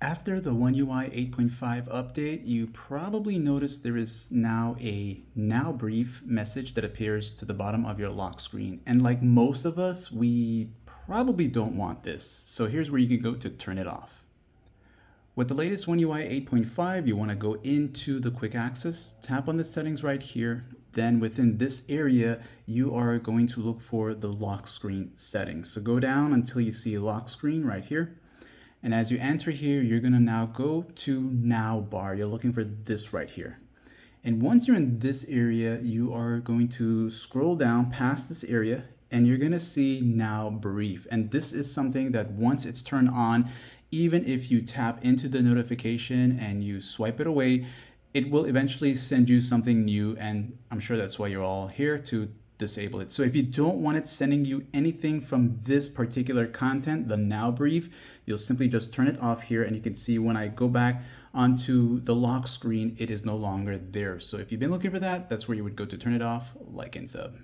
After the One UI 8.5 update, you probably noticed there is now a now brief message that appears to the bottom of your lock screen. And like most of us, we probably don't want this. So here's where you can go to turn it off. With the latest One UI 8.5, you want to go into the quick access, tap on the settings right here. Then within this area, you are going to look for the lock screen settings. So go down until you see lock screen right here. And as you enter here, you're gonna now go to now bar. You're looking for this right here. And once you're in this area, you are going to scroll down past this area and you're gonna see now brief. And this is something that once it's turned on, even if you tap into the notification and you swipe it away, it will eventually send you something new. And I'm sure that's why you're all here, to disable it. So if you don't want it sending you anything from this particular content, the now brief, you'll simply just turn it off here, and you can see when I go back onto the lock screen, it is no longer there. So if you've been looking for that, that's where you would go to turn it off. Like and sub.